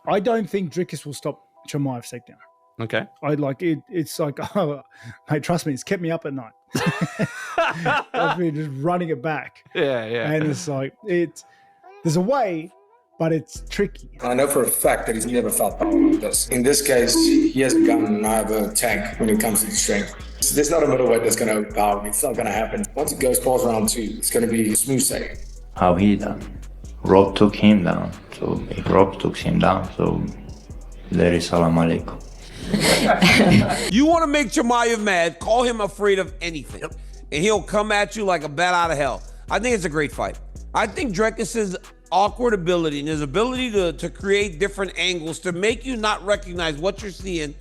I don't think Dricus will stop Chimaev's takedown. Okay. I like it. It's like, oh, mate, trust me, it's kept me up at night. I've been just running it back. Yeah. And it's like, there's a way, but it's tricky. I know for a fact that he's never felt power like this. In this case, he has a gun and I have a tank when it comes to strength. So there's not a middleweight that's going to overpower me. It's not going to happen. Once it goes past round 2, it's going to be smooth sailing. How he done? Rob took him down. So if Rob took him down, so there is salam alaikum. You want to make Chimaev mad, call him afraid of anything. And he'll come at you like a bat out of hell. I think it's a great fight. I think Dricus's awkward ability and his ability to create different angles to make you not recognize what you're seeing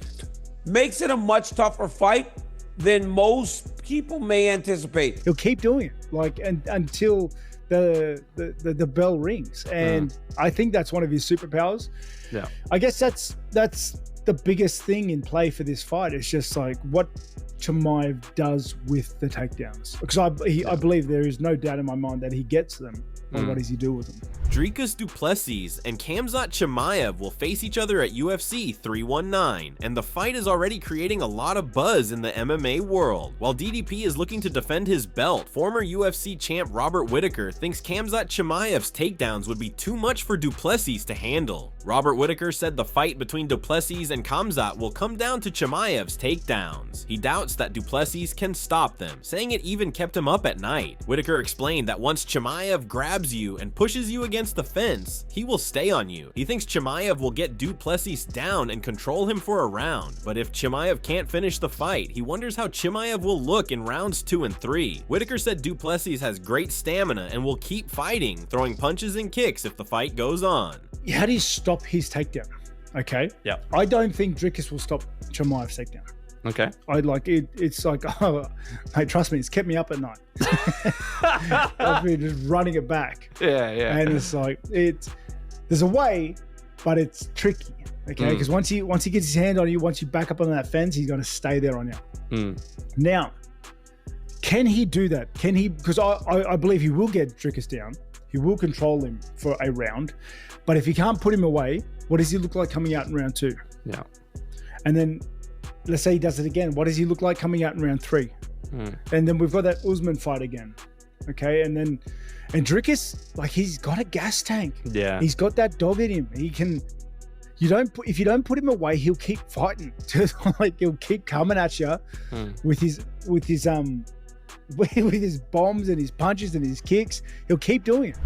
makes it a much tougher fight than most people may anticipate. He'll keep doing it, like, until the bell rings. And I think that's one of his superpowers. Yeah. I guess that's the biggest thing in play for this fight. It's just like what Chimaev does with the takedowns. Because I believe there is no doubt in my mind that he gets them. But what does he do with them? Dricus du Plessis and Khamzat Chimaev will face each other at UFC 319, and the fight is already creating a lot of buzz in the MMA world. While DDP is looking to defend his belt, former UFC champ Robert Whittaker thinks Khamzat Chimaev's takedowns would be too much for du Plessis to handle. Robert Whittaker said the fight between du Plessis and Khamzat will come down to Chimaev's takedowns. He doubts that du Plessis can stop them, saying it even kept him up at night. Whittaker explained that once Chimaev grabs you and pushes you against the fence, he will stay on you. He thinks Chimaev will get du Plessis down and control him for a round, but if Chimaev can't finish the fight, he wonders how Chimaev will look in rounds 2 and 3. Whittaker said du Plessis has great stamina and will keep fighting, throwing punches and kicks if the fight goes on. How do you stop his takedown? Okay. Yeah. I don't think Dricus will stop Chimaev's takedown. Okay. I like it. It's like, oh, mate, trust me, it's kept me up at night. I've been just running it back. Yeah. And it's like, there's a way, but it's tricky. Okay. Because once he gets his hand on you, once you back up on that fence, he's going to stay there on you. Now, can he do that? Can he? Because I believe he will get Dricus down. He will control him for a round. But if he can't put him away, what does he look like coming out in round 2? Yeah. And then let's say he does it again. What does he look like coming out in round 3? And then we've got that Usman fight again. Okay. And Dricus, like, he's got a gas tank. Yeah. He's got that dog in him. He can, if you don't put him away, he'll keep fighting. Like, he'll keep coming at you with his bombs and his punches and his kicks. He'll keep doing it.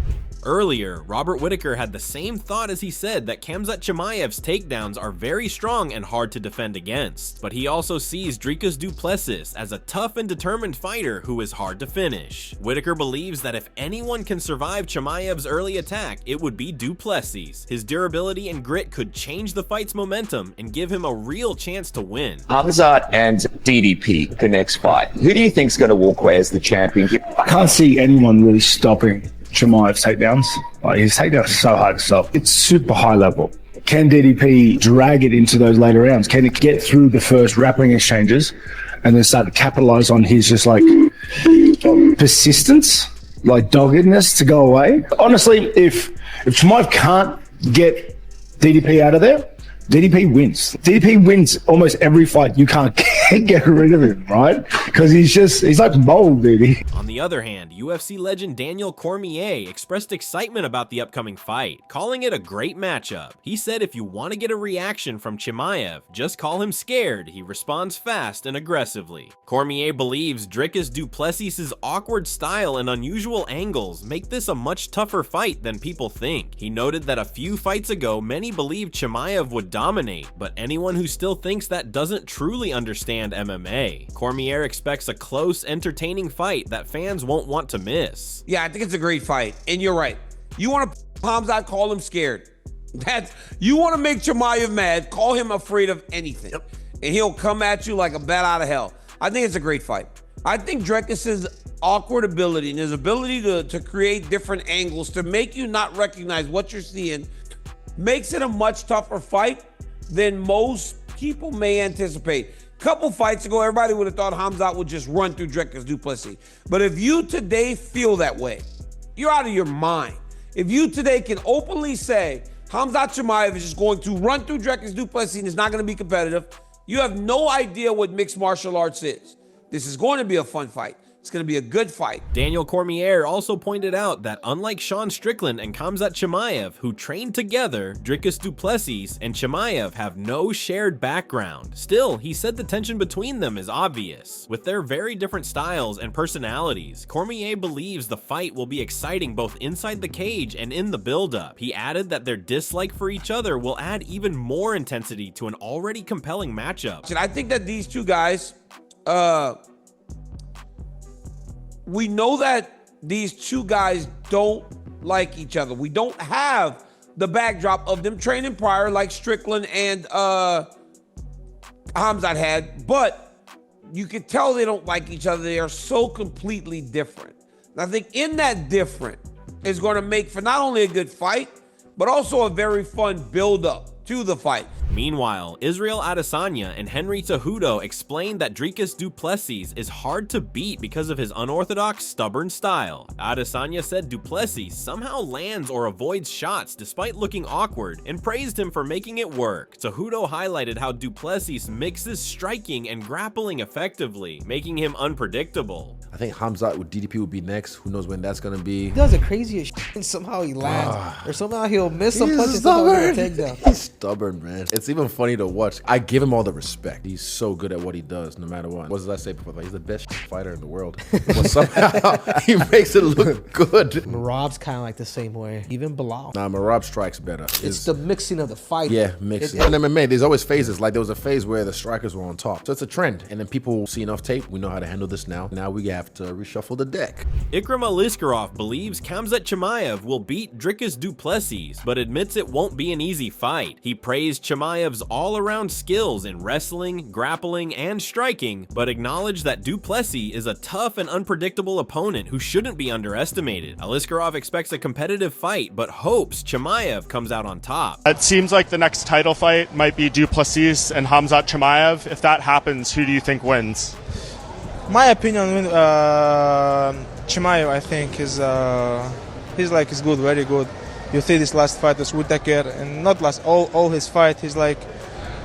Earlier, Robert Whittaker had the same thought as he said that Khamzat Chimaev's takedowns are very strong and hard to defend against, but he also sees Dricus du Plessis as a tough and determined fighter who is hard to finish. Whittaker believes that if anyone can survive Chimaev's early attack, it would be du Plessis. His durability and grit could change the fight's momentum and give him a real chance to win. Khamzat and DDP, the next fight. Who do you think's going to walk away as the champion? I can't see anyone really stopping Chimaev's takedowns. Like, his takedowns are so hard to stop. It's super high level. Can DDP drag it into those later rounds? Can it get through the first grappling exchanges and then start to capitalize on his just like persistence, like doggedness to go away? Honestly, if Chimaev can't get DDP out of there, DDP wins. DDP wins almost every fight. You can't get rid of him, right? Because he's like mold, dude. On the other hand, UFC legend Daniel Cormier expressed excitement about the upcoming fight, calling it a great matchup. He said if you want to get a reaction from Chimaev, just call him scared. He responds fast and aggressively. Cormier believes Dricus du Plessis' awkward style and unusual angles make this a much tougher fight than people think. He noted that a few fights ago, many believed Chimaev would dominate, but anyone who still thinks that doesn't truly understand MMA. Cormier expects a close, entertaining fight that fans won't want to miss. Yeah, I think it's a great fight. And you're right. You want to Khamzat, call him scared. You want to make Chimaev mad, call him afraid of anything. And he'll come at you like a bat out of hell. I think it's a great fight. I think Dricus's awkward ability and his ability to create different angles to make you not recognize what you're seeing makes it a much tougher fight than most people may anticipate. Couple fights ago, everybody would have thought Khamzat would just run through Dricus du Plessis. But if you today feel that way, you're out of your mind. If you today can openly say Khamzat Chimaev is just going to run through Dricus du Plessis and is not going to be competitive. You have no idea what mixed martial arts is. This is going to be a fun fight. It's going to be a good fight. Daniel Cormier also pointed out that unlike Sean Strickland and Khamzat Chimaev, who trained together, Dricus du Plessis and Chimaev have no shared background. Still, he said the tension between them is obvious. With their very different styles and personalities, Cormier believes the fight will be exciting both inside the cage and in the build-up. He added that their dislike for each other will add even more intensity to an already compelling matchup. And I think that these two guys, we know that these two guys don't like each other. We don't have the backdrop of them training prior like Strickland and Khamzat had, but you can tell they don't like each other. They are so completely different. And I think in that different is going to make for not only a good fight, but also a very fun build-up to the fight. Meanwhile, Israel Adesanya and Henry Cejudo explained that Dricus du Plessis is hard to beat because of his unorthodox, stubborn style. Adesanya said du Plessis somehow lands or avoids shots despite looking awkward and praised him for making it work. Cejudo highlighted how du Plessis mixes striking and grappling effectively, making him unpredictable. I think Khamzat with DDP will be next. Who knows when that's gonna be? He does the craziest shit and somehow he lands. Or somehow he'll miss a punch and somehow he'll take down. He's stubborn, man. It's even funny to watch. I give him all the respect. He's so good at what he does, no matter what. What did I say before? Like, he's the best fighter in the world. But somehow he makes it look good. Marab's kind of like the same way. Even Bilal. Nah, Marab strikes better. It's the mixing of the fight. Yeah, mixing. In MMA, there's always phases. Like, there was a phase where the strikers were on top. So it's a trend. And then people see enough tape. We know how to handle this now. Now we have to reshuffle the deck. Ikram Aliskerov believes Khamzat Chimaev will beat Dricus du Plessis, but admits it won't be an easy fight. He praised Chimaev's all-around skills in wrestling, grappling, and striking, but acknowledged that du Plessis is a tough and unpredictable opponent who shouldn't be underestimated. Aliskerov expects a competitive fight, but hopes Chimaev comes out on top. It seems like the next title fight might be du Plessis and Khamzat Chimaev. If that happens, who do you think wins? My opinion, Chimaev, I think, is he's good, very good. You see this last fight was Whittaker, and not last, all his fight, he's like,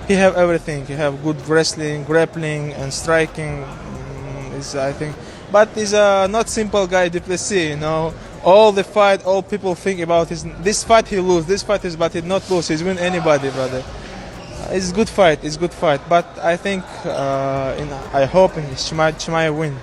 he have everything. He have good wrestling, grappling, and striking. I think, but he's a not simple guy, du Plessis, you know. All the fight, all people think about this fight he lose, this fight is, but he not lose, he's win anybody, brother. It's a good fight, but I think, I hope Chimaev win.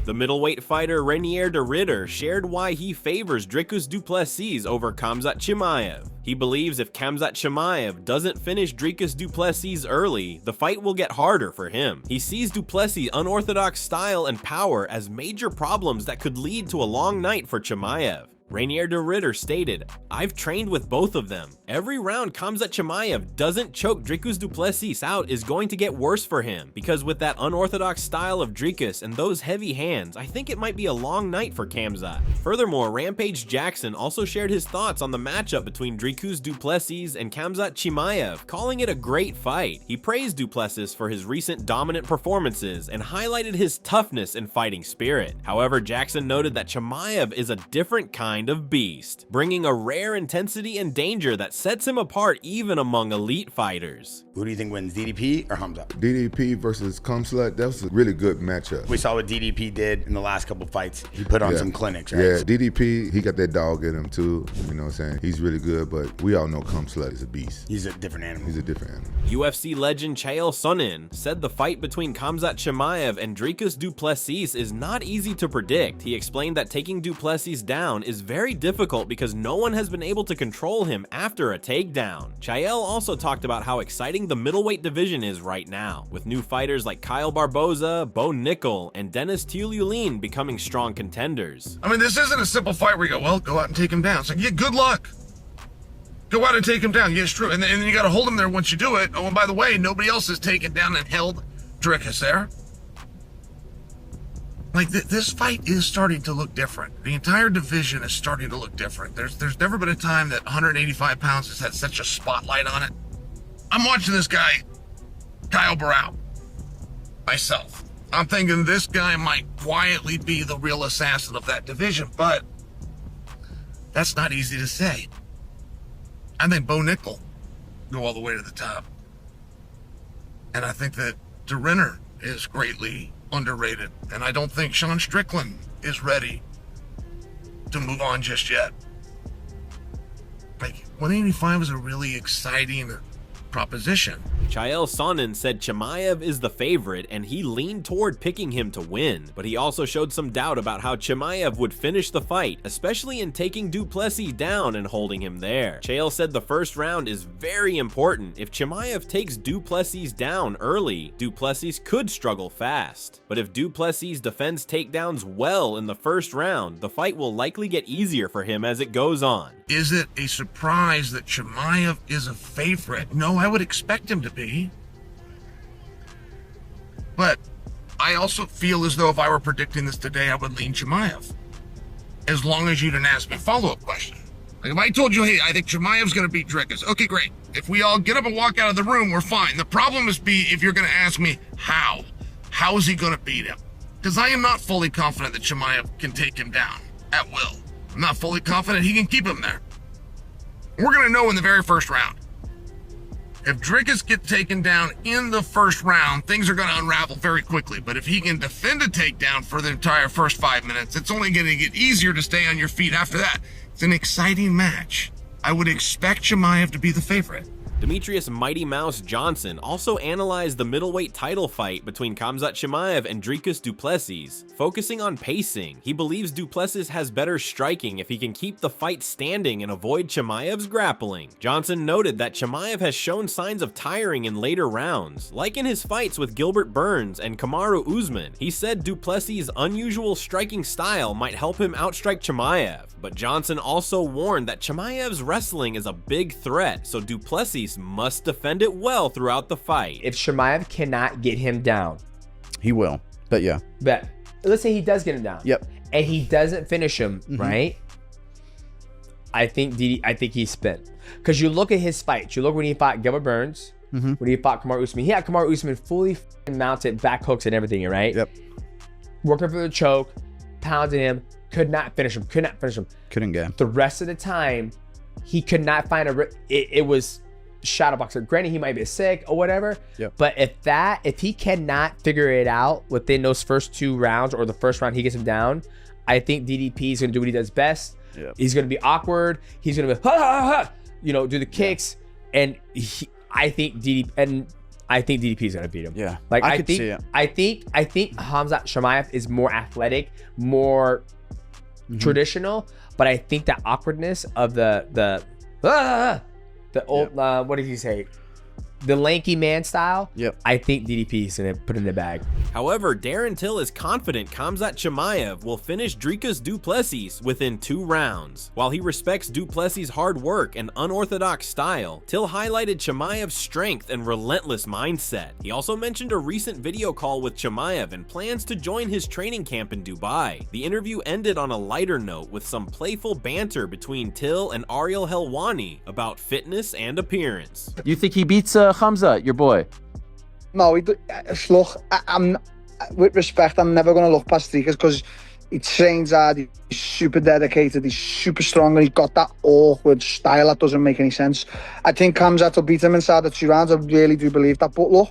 The middleweight fighter Renier de Ridder shared why he favors Dricus du Plessis over Khamzat Chimaev. He believes if Khamzat Chimaev doesn't finish Dricus du Plessis early, the fight will get harder for him. He sees du Plessis' unorthodox style and power as major problems that could lead to a long night for Chimaev. Renier de Ridder stated, "I've trained with both of them. Every round Khamzat Chimaev doesn't choke Dricus du Plessis out is going to get worse for him, because with that unorthodox style of Dricus and those heavy hands, I think it might be a long night for Khamzat." Furthermore, Rampage Jackson also shared his thoughts on the matchup between Dricus du Plessis and Khamzat Chimaev, calling it a great fight. He praised du Plessis for his recent dominant performances and highlighted his toughness and fighting spirit. However, Jackson noted that Chimaev is a different kind of beast, bringing a rare intensity and danger that sets him apart even among elite fighters. Who do you think wins, DDP or Khamzat? DDP versus Khamzat, that was a really good matchup. We saw what DDP did in the last couple fights. He put on some clinics, right? Yeah, DDP, he got that dog in him too. You know what I'm saying? He's really good, but we all know Khamzat is a beast. He's a different animal. He's a different animal. UFC legend Chael Sonnen said the fight between Khamzat Chimaev and Dricus du Plessis is not easy to predict. He explained that taking du Plessis down is very difficult because no one has been able to control him after a takedown. Chael also talked about how exciting the middleweight division is right now, with new fighters like Kyle Barboza, Bo Nickel, and Dennis Tiuliulin becoming strong contenders. I mean, this isn't a simple fight where you go, well, go out and take him down. It's like, yeah, good luck. Go out and take him down. Yeah, it's true. And then you got to hold him there once you do it. Oh, and by the way, nobody else has taken down and held Dricus there. Like, this fight is starting to look different. The entire division is starting to look different. There's never been a time that 185 pounds has had such a spotlight on it. I'm watching this guy, Kyle Barrow, myself. I'm thinking this guy might quietly be the real assassin of that division, but that's not easy to say. I think Bo Nickel go all the way to the top. And I think that DeRinner is greatly underrated. And I don't think Sean Strickland is ready to move on just yet. Like, 185 is a really exciting proposition. Chael Sonnen said Chimaev is the favorite and he leaned toward picking him to win, but he also showed some doubt about how Chimaev would finish the fight, especially in taking Du Plessis down and holding him there. Chael said the first round is very important. If Chimaev takes Du Plessis down early, Du Plessis could struggle fast. But if Du Plessis defends takedowns well in the first round, the fight will likely get easier for him as it goes on. Is it a surprise that Chimaev is a favorite? No, I would expect him to be. But I also feel as though if I were predicting this today, I would lean Chimaev. As long as you didn't ask me a follow-up question. Like if I told you, hey, I think Chimaev's going to beat Dricus. Okay, great. If we all get up and walk out of the room, we're fine. The problem is if you're going to ask me how. How is he going to beat him? Because I am not fully confident that Chimaev can take him down at will. I'm not fully confident he can keep him there. We're going to know in the very first round. If Dricus gets taken down in the first round, things are going to unravel very quickly. But if he can defend a takedown for the entire first 5 minutes, it's only going to get easier to stay on your feet after that. It's an exciting match. I would expect Chimaev to be the favorite. Demetrius Mighty Mouse Johnson also analyzed the middleweight title fight between Khamzat Chimaev and Dricus Du Plessis. Focusing on pacing, he believes Du Plessis has better striking if he can keep the fight standing and avoid Chimaev's grappling. Johnson noted that Chimaev has shown signs of tiring in later rounds, like in his fights with Gilbert Burns and Kamaru Usman. He said Du Plessis' unusual striking style might help him outstrike Chimaev, but Johnson also warned that Chimaev's wrestling is a big threat, so Du Plessis must defend it well throughout the fight. If Chimaev cannot get him down, he will. But yeah. But let's say he does get him down. Yep. And he doesn't finish him, right? I think he's spent. Because you look at his fights. You look when he fought Gilbert Burns, when he fought Kamaru Usman. He had Kamaru Usman fully mounted, back hooks and everything, right? Yep. Working for the choke, pounding him, could not finish him. Couldn't get. The rest of the time, he could not find it was shadow boxer. Granted, he might be sick or whatever. Yep. But if he cannot figure it out within those first 2 rounds or the first round he gets him down, I think DDP is gonna do what he does best. Yep. He's gonna be awkward. He's gonna be do the kicks, and I think DDP is gonna beat him. Yeah. Like I could think see it. I think Khamzat Chimaev is more athletic, more traditional, but I think that awkwardness of the old what did he say? The lanky man style. Yep. I think DDP is gonna put in the bag. However, Darren Till is confident Khamzat Chimaev will finish Dricus Du Plessis within 2 rounds. While he respects Du Plessis' hard work and unorthodox style, Till highlighted Chimaev's strength and relentless mindset. He also mentioned a recent video call with Chimaev and plans to join his training camp in Dubai. The interview ended on a lighter note with some playful banter between Till and Ariel Helwani about fitness and appearance. You think he beats Khamzat, your boy? No, look, I'm with respect, I'm never going to look past Dricus because he trains hard, he's super dedicated, he's super strong, and he's got that awkward style that doesn't make any sense. I think Khamzat will beat him inside the 2 rounds. I really do believe that. But look,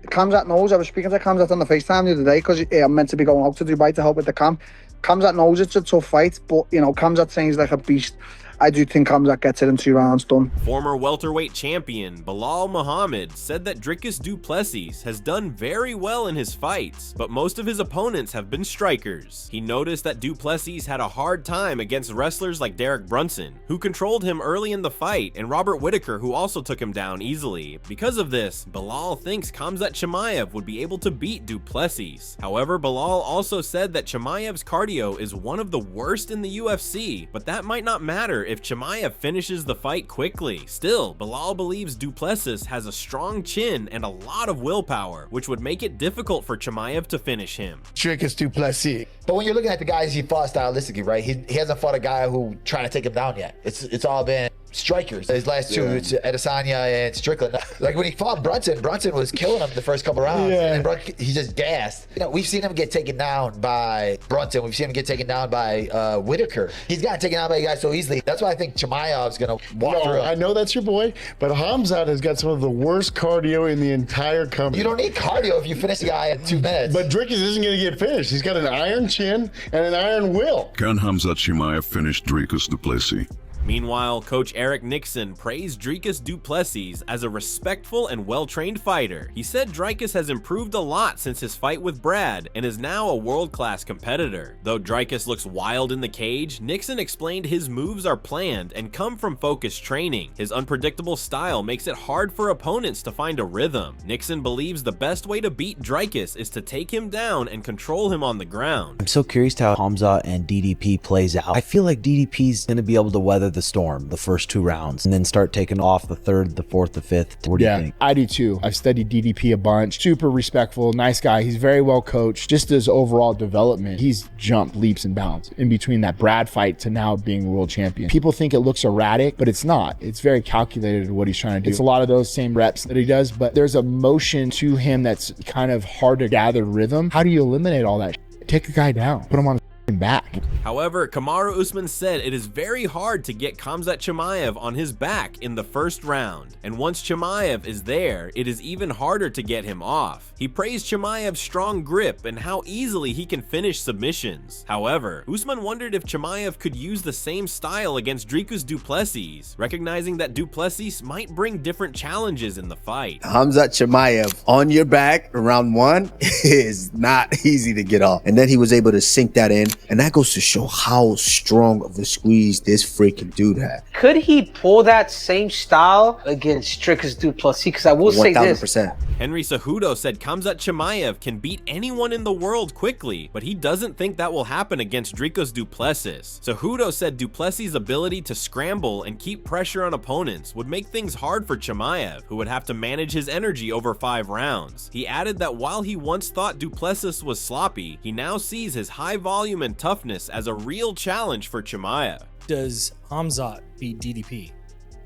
Khamzat knows. I was speaking to Khamzat on the FaceTime the other day because I'm meant to be going out to Dubai to help with the camp. Khamzat knows it's a tough fight, but Khamzat trains like a beast. I do think Khamzat gets it in 2 rounds done. Former welterweight champion Bilal Muhammad said that Dricus Du Plessis has done very well in his fights, but most of his opponents have been strikers. He noticed that Du Plessis had a hard time against wrestlers like Derek Brunson, who controlled him early in the fight, and Robert Whittaker, who also took him down easily. Because of this, Bilal thinks Khamzat Chimaev would be able to beat Du Plessis. However, Bilal also said that Chimaev's cardio is one of the worst in the UFC, but that might not matter if Chimaev finishes the fight quickly. Still, Bilal believes Du Plessis has a strong chin and a lot of willpower, which would make it difficult for Chimaev to finish him. Dricus Du Plessis. But when you're looking at the guys he fought stylistically, right? He hasn't fought a guy who trying to take him down yet. It's all been strikers. His last two, it's Adesanya and Strickland. Like when he fought Brunson was killing him the first couple rounds. Yeah. And he just gassed. You know, we've seen him get taken down by Brunson. We've seen him get taken down by Whitaker. He's gotten taken down by guys so easily. That's why I think Chimaev's going to walk through him. I know that's your boy, but Khamzat has got some of the worst cardio in the entire company. You don't need cardio if you finish the guy in 2 minutes. But Dricus isn't going to get finished. He's got an iron chin and an iron will. Can Khamzat Chimaev finish Dricus du Plessis? Meanwhile, Coach Eric Nixon praised Dricus du Plessis as a respectful and well-trained fighter. He said Dricus has improved a lot since his fight with Brad and is now a world-class competitor. Though Dricus looks wild in the cage, Nixon explained his moves are planned and come from focused training. His unpredictable style makes it hard for opponents to find a rhythm. Nixon believes the best way to beat Dricus is to take him down and control him on the ground. I'm so curious how Khamzat and DDP plays out. I feel like DDP's going to be able to weather the storm the first 2 rounds and then start taking off the 3rd, the 4th, the 5th. What do you think? I do too. I've studied DDP a bunch. Super respectful, nice guy. He's very well coached. Just his overall development, he's jumped leaps and bounds in between that Brad fight to now being world champion. People think it looks erratic, but it's not. It's very calculated what he's trying to do. It's a lot of those same reps that he does, but there's a motion to him that's kind of hard to gather rhythm. How do you eliminate all that? Take a guy down, put him on his back. However, Kamaru Usman said it is very hard to get Khamzat Chimaev on his back in the first round, and once Chimaev is there, it is even harder to get him off. He praised Chimaev's strong grip and how easily he can finish submissions. However, Usman wondered if Chimaev could use the same style against Dricus du Plessis, recognizing that du Plessis might bring different challenges in the fight. Khamzat Chimaev on your back round 1 is not easy to get off, and then he was able to sink that in, and that goes to show how strong of a squeeze this freaking dude had. Could he pull that same style against Dricus du Plessis? Because I will say this. 1000%. Henry Cejudo said Khamzat Chimaev can beat anyone in the world quickly, but he doesn't think that will happen against Dricus du Plessis. Cejudo said du Plessis' ability to scramble and keep pressure on opponents would make things hard for Chimaev, who would have to manage his energy over 5 rounds. He added that while he once thought du Plessis was sloppy, he now sees his high volume and toughness as a real challenge for Chimaev. Does Khamzat beat DDP?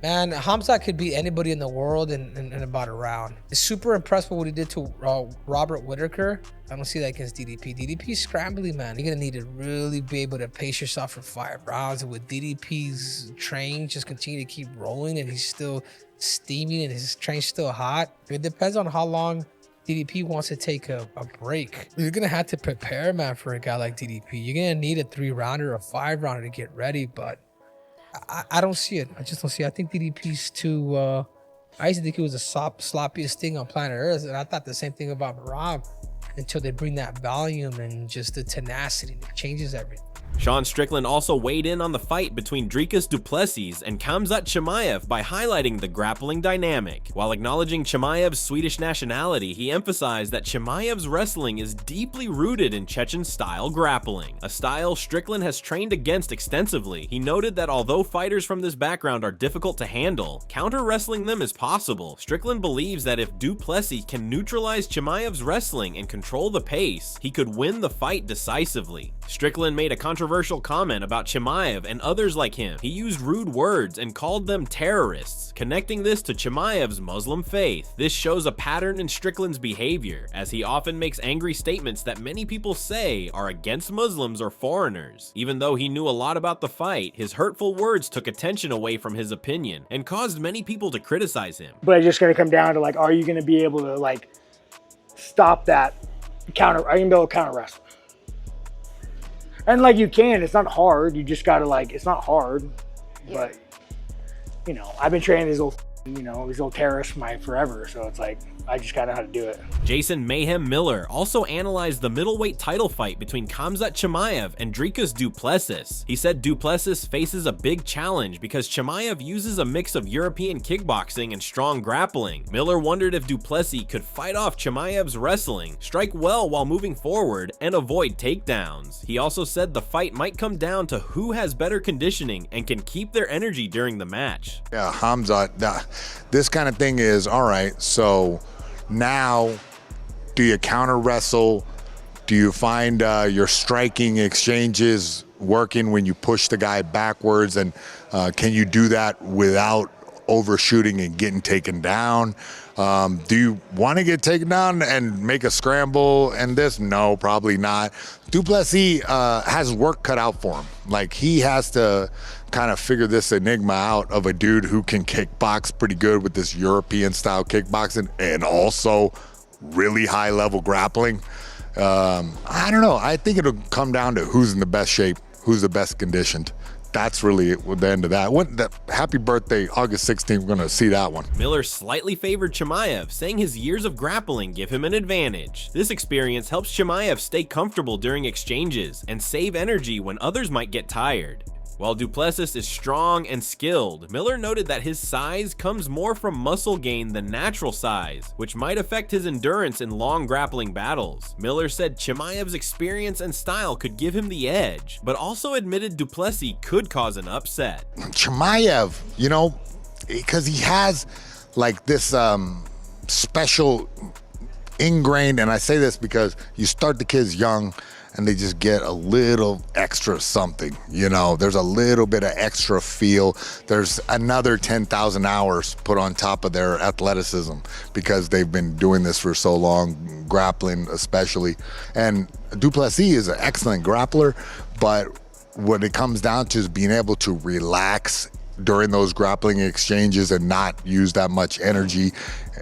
Man, Khamzat could beat anybody in the world in about a round. It's super impressed with what he did to Robert Whitaker. I don't see that against DDP. DDP's scrambly, man. You're gonna need to really be able to pace yourself for 5 rounds. And with DDP's train just continue to keep rolling and he's still steaming and his train's still hot. It depends on how long DDP wants to take a break. You're gonna have to prepare, man, for a guy like DDP. You're gonna need a 3-rounder or a 5-rounder to get ready, but I don't see it. I just don't see it. I think DDP's too, I used to think he was the sloppiest thing on planet Earth, and I thought the same thing about Merab until they bring that volume and just the tenacity. It changes everything. Sean Strickland also weighed in on the fight between Dricus du Plessis and Khamzat Chimaev by highlighting the grappling dynamic. While acknowledging Chimaev's Swedish nationality, he emphasized that Chimaev's wrestling is deeply rooted in Chechen-style grappling, a style Strickland has trained against extensively. He noted that although fighters from this background are difficult to handle, counter-wrestling them is possible. Strickland believes that if du Plessis can neutralize Chimaev's wrestling and control the pace, he could win the fight decisively. Strickland made a controversial comment about Chimaev and others like him. He used rude words and called them terrorists, connecting this to Chimaev's Muslim faith. This shows a pattern in Strickland's behavior, as he often makes angry statements that many people say are against Muslims or foreigners. Even though he knew a lot about the fight, his hurtful words took attention away from his opinion and caused many people to criticize him. But it's just going to come down to, like, are you going to be able to, like, stop that counter? Are you going to be able to counter wrestle? And, like, you can. It's not hard. You just got to, like, it's not hard. But, you know, I've been training these little terrorists for forever. So it's like, I just got to know how to do it. Jason Mayhem Miller also analyzed the middleweight title fight between Khamzat Chimaev and Dricus du Plessis. He said du Plessis faces a big challenge because Chimaev uses a mix of European kickboxing and strong grappling. Miller wondered if du Plessis could fight off Chimaev's wrestling, strike well while moving forward, and avoid takedowns. He also said the fight might come down to who has better conditioning and can keep their energy during the match. Yeah, Khamzat, this kind of thing is, all right, so now, do you counter wrestle? Do you find your striking exchanges working when you push the guy backwards, and can you do that without overshooting and getting taken down? Do you want to get taken down and make a scramble and this? No, probably not. Du Plessis has work cut out for him. Like, he has to kind of figure this enigma out of a dude who can kickbox pretty good with this European style kickboxing and also really high level grappling. I don't know. I think it'll come down to who's in the best shape, who's the best conditioned. That's really the end of that. Happy birthday, August 16th. We're going to see that one. Miller slightly favored Chimaev, saying his years of grappling give him an advantage. This experience helps Chimaev stay comfortable during exchanges and save energy when others might get tired. While Du Plessis is strong and skilled, Miller noted that his size comes more from muscle gain than natural size, which might affect his endurance in long grappling battles. Miller said Chimaev's experience and style could give him the edge, but also admitted Du Plessis could cause an upset. Chimaev, you know, because he has like this special ingrained, and I say this because you start the kids young, and they just get a little extra something, you know, there's a little bit of extra feel. There's another 10,000 hours put on top of their athleticism because they've been doing this for so long, grappling especially. And Du Plessis is an excellent grappler, but what it comes down to is being able to relax during those grappling exchanges and not use that much energy.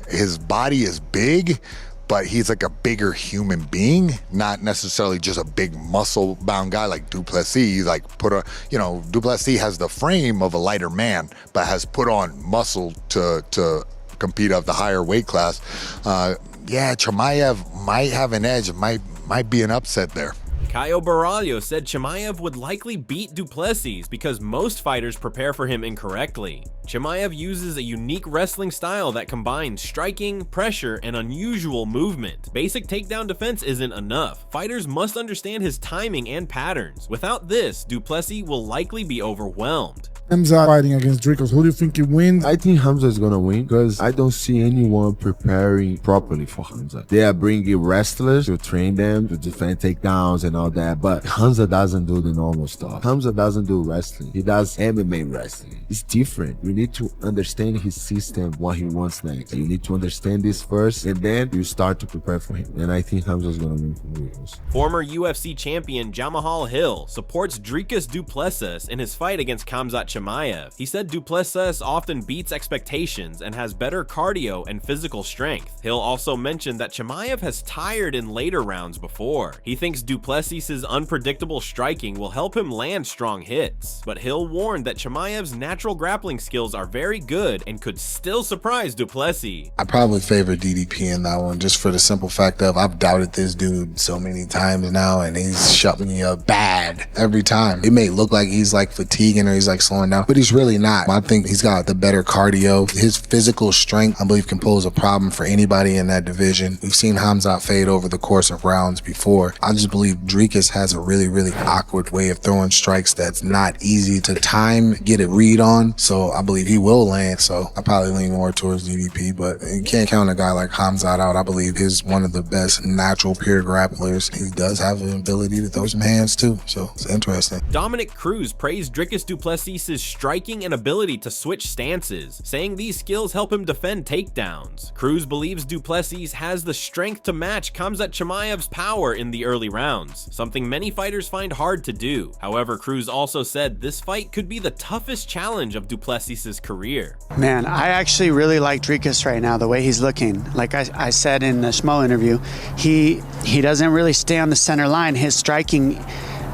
His body is big, but he's like a bigger human being, not necessarily just a big muscle-bound guy like Du Plessis. Like Du Plessis has the frame of a lighter man, but has put on muscle to compete at the higher weight class. Chimaev might have an edge. Might be an upset there. Caio Baralho said Chimaev would likely beat Du Plessis because most fighters prepare for him incorrectly. Chimaev uses a unique wrestling style that combines striking, pressure, and unusual movement. Basic takedown defense isn't enough. Fighters must understand his timing and patterns. Without this, Du Plessis will likely be overwhelmed. Khamzat fighting against Dricus. Who do you think he wins? I think Khamzat is gonna win because I don't see anyone preparing properly for Khamzat. They are bringing wrestlers to train them to defend takedowns and all that, but Khamzat doesn't do the normal stuff. Khamzat doesn't do wrestling. He does MMA wrestling. It's different. You need to understand his system, what he wants next. You need to understand this first, and then you start to prepare for him. And I think Khamzat is gonna win for Dricus. Former UFC champion Jamahal Hill supports Dricus Du Plessis in his fight against Khamzat Chimaev. He said Du Plessis often beats expectations and has better cardio and physical strength. Hill also mentioned that Chimaev has tired in later rounds before. He thinks Du Plessis' unpredictable striking will help him land strong hits, but Hill warned that Chimaev's natural grappling skills are very good and could still surprise Du Plessis. I probably favor DDP in that one just for the simple fact of I've doubted this dude so many times now, and he's shut me up bad every time. It may look like he's like fatiguing or he's like slowing down, but he's really not. I think he's got the better cardio. His physical strength, I believe, can pose a problem for anybody in that division. We've seen Khamzat fade over the course of rounds before. I just believe Dricus has a really, really awkward way of throwing strikes that's not easy to time, get a read on. So I believe he will land. So I probably lean more towards DDP, but you can't count a guy like Khamzat out. I believe he's one of the best natural pure grapplers. He does have an ability to throw some hands too. So it's interesting. Dominic Cruz praised Dricus Du Plessis' striking and ability to switch stances, saying these skills help him defend takedowns. Cruz believes Du Plessis has the strength to match Khamzat Chimaev's power in the early rounds, something many fighters find hard to do. However, Cruz also said this fight could be the toughest challenge of Du Plessis' career. Man, I actually really like Dricus right now, the way he's looking. Like I said in the Schmo interview, he doesn't really stay on the center line. His striking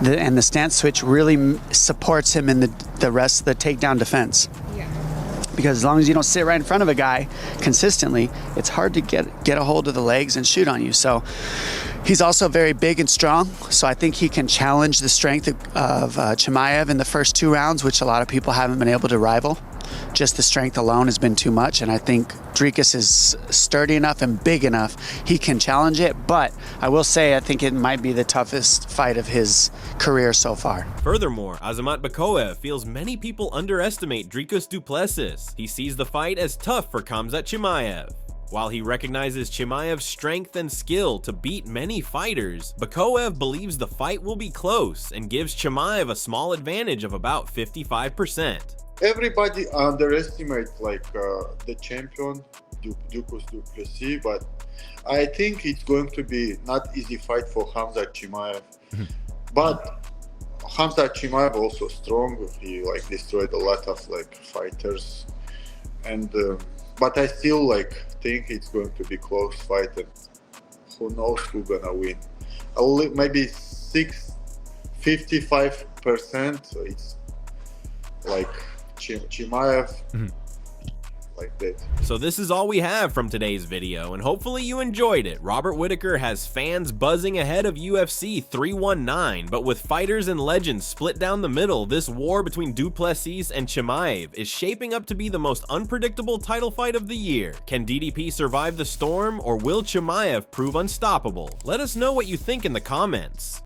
and the stance switch really supports him in the rest of the takedown defense. Because as long as you don't sit right in front of a guy consistently, it's hard to get a hold of the legs and shoot on you. So he's also very big and strong, so I think he can challenge the strength of Chimaev in the first 2 rounds, which a lot of people haven't been able to rival. Just the strength alone has been too much, and I think Dricus is sturdy enough and big enough he can challenge it, but I will say I think it might be the toughest fight of his career so far. Furthermore, Khamzat Chimaev feels many people underestimate Dricus Du Plessis. He sees the fight as tough for Khamzat Chimaev. While he recognizes Chimaev's strength and skill to beat many fighters, Bakoev believes the fight will be close and gives Chimaev a small advantage of about 55%. Everybody underestimates the champion Ducus du Plessis, but I think it's going to be not easy fight for Khamzat Chimaev. But Khamzat Chimaev also strong. He destroyed a lot of fighters, and but I still think it's going to be close fight, and who knows who's gonna win? Maybe 55%. So it's Chimaev. Like that. So this is all we have from today's video, and hopefully you enjoyed it. Robert Whittaker has fans buzzing ahead of UFC 319, but with fighters and legends split down the middle, this war between du Plessis and Chimaev is shaping up to be the most unpredictable title fight of the year. Can DDP survive the storm, or will Chimaev prove unstoppable? Let us know what you think in the comments.